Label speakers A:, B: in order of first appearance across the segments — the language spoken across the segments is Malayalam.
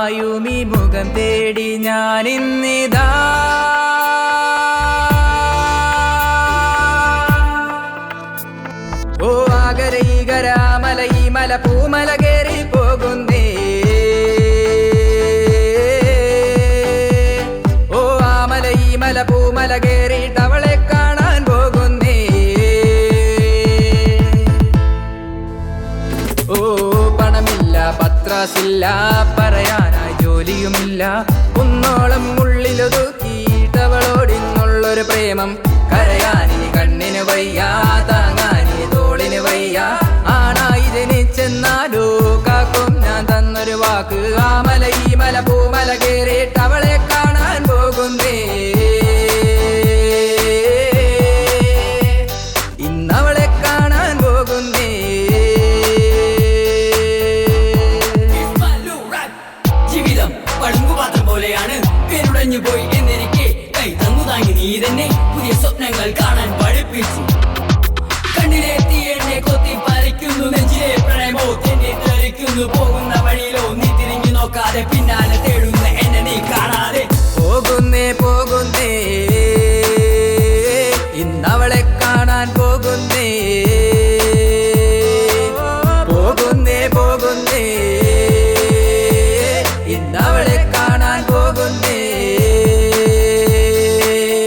A: മായുമീ മുഖം തേടി ഞാനിന്നിതാ ഓ ആകര ഈകര മല ഈ മല പൂമല കേറി പോകുന്നേ ഓ ആ മല ഈ മല പൂമല കേറിയിട്ട് അവളെ കാണാൻ പോകുന്നേ ഓ പണമില്ല പത്രാസില്ല പറയാനായി ജോലിയുമില്ല കുന്നോളം ഉള്ളിലൊതുക്കിയിട്ടവളോടിന്നുള്ളൊരു പ്രേമം കരയാനി കണ്ണിന് വയ്യ താങ്ങാനി തോളിന് വയ്യ ആണായി ജനിച്ചെന്നാലോ കാക്കും ഞാൻ തന്നൊരു വാക്ക് ആ മല ഈ മല പൂമല കേറിയിട്ട് അവളെ കാണാൻ പോകുന്നേ ഇന്നവളെ കാണാൻ പോകുന്നേ
B: ജീവിതം പളുങ്കുപാത്രം പോലെയാണ് പേരുടഞ്ഞു പോയി എന്നെനിക്ക് കൈ തന്നു താങ്ങി നീ തന്നെ പുതിയ സ്വപ്നങ്ങൾ കാണാൻ പഠിപ്പിച്ചു കണ്ണിലെത്തി എന്നെ കൊത്തി പറിക്കുന്നു നെഞ്ചിലെ പ്രണയമോ തന്നെ തെറിക്കുന്നു പോകുന്ന വഴിയിലോ നീ തിരിഞ്ഞു നോക്കാതെ പിന്നാലെ തേടുന്ന എന്നെ നീ കാണാതെ
A: പോകുന്നേ പോകുന്നേ ഇന്നവളെ കാണാൻ പോകുന്നേ പോകുന്നേ പോകുന്നേ ഇന്നവളെ കാണാൻ പോകുന്നേ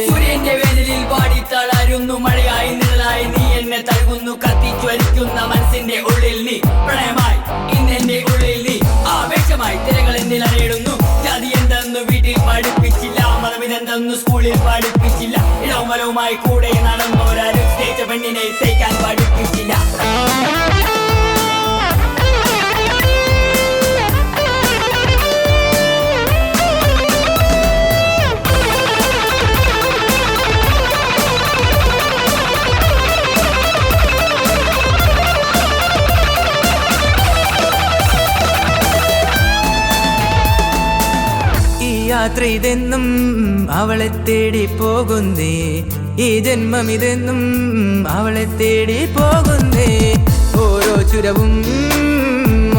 B: സൂര്യന്റെ വേനലിൽ പാടി തളരുന്നു മഴയായി നിഴലായി നീ എന്നെ തഴുകുന്നു കത്തിജ്വലിക്കുന്ന മനസ്സിന്റെ ഉള്ളിൽ നീ പ്രണയമായി ഇന്നെന്റെ ഉള്ളിൽ നീ ആവേശമായി തിരകൾ എന്നിൽ അറിയിടുന്നു ജാതി എന്തെന്ന് വീട്ടിൽ പഠിപ്പിച്ചില്ല മതമിതെന്തെന്ന് സ്കൂളിൽ പഠിപ്പിച്ചില്ല ഇടവമലവുമായി കൂടെ നടന്നവരാരും തേച്ച പെണ്ണിനെ തേക്കാൻ പഠിപ്പിച്ചില്ല
A: യാത്ര ഇതെന്നും അവളെ തേടി പോകുന്നേ ഈ ജന്മം ഇതെന്നും അവളെ തേടി പോകുന്നേ ഓരോ ചുരവും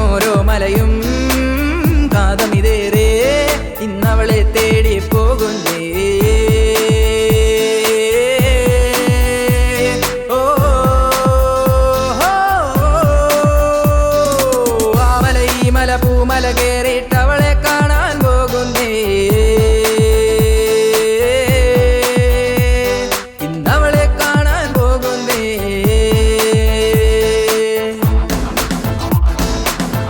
A: ഓരോ മലയും കാതമിതേറെ ഇന്നവളെ തേടി പോകുന്നേ ഓ ആ മല ഈ മല പൂമല കേറിയിട്ട് അവളെ കാണാൻ പോകുന്നേ ഇന്നവളെ കാണാൻ പോകുന്നേ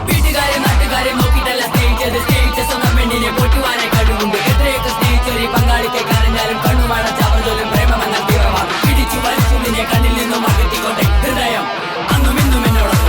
B: വീട്ടുകാരെ നാട്ടുകാരെ നോക്കിയിട്ടല്ല സ്നേഹിച്ചത് സ്നേഹിച്ച സ്വന്തം പെണ്ണിനെ പൊട്ടുവാനായി കഴിവുണ്ട് എത്രയൊക്കെ സ്നേഹിച്ചൊരു പങ്കാളിത്തെ കരഞ്ഞാലും കണ്ണുമാടച്ച അവർ ചൊല്ലും പ്രേമമെന്ന തീവ്രമാണ് പിടിച്ചു വലിച്ചു നിന്നെ കണ്ണിൽ നിന്നും അകറ്റിക്കൊണ്ടേ ഹൃദയം അന്നും ഇന്നും എന്നോടൊപ്പം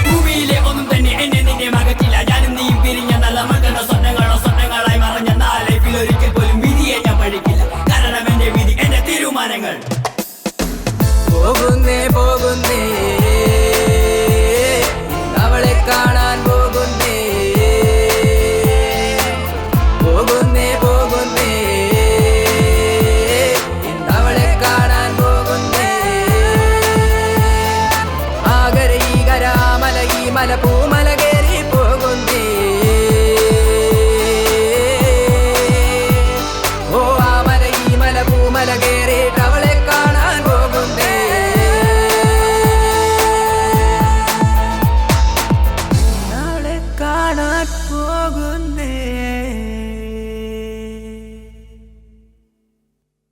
B: ഭൂമിയിലെ ഒന്നും തന്നെ എന്നെ നിന്നെ മകറ്റില്ല ഞാനും നീയും പിരിഞ്ഞ നല്ല മകണ്ട സ്വപ്നങ്ങളോ സ്വപ്നങ്ങളായി മറഞ്ഞ ലൈഫിൽ ഒരിക്കൽ പോലും വിധിയെ ഞാൻ പഠിക്കില്ല കാരണം എന്റെ വിധി എന്റെ തീരുമാനങ്ങൾ
A: പോകുന്നേ പോകുന്നേ അവളെ കാണാൻ പോകുന്നേ പോകുന്നേ പോകുന്നേ അവളെ കാണാൻ പോകുന്നേ ആകര ഈ കര മല ഈ മല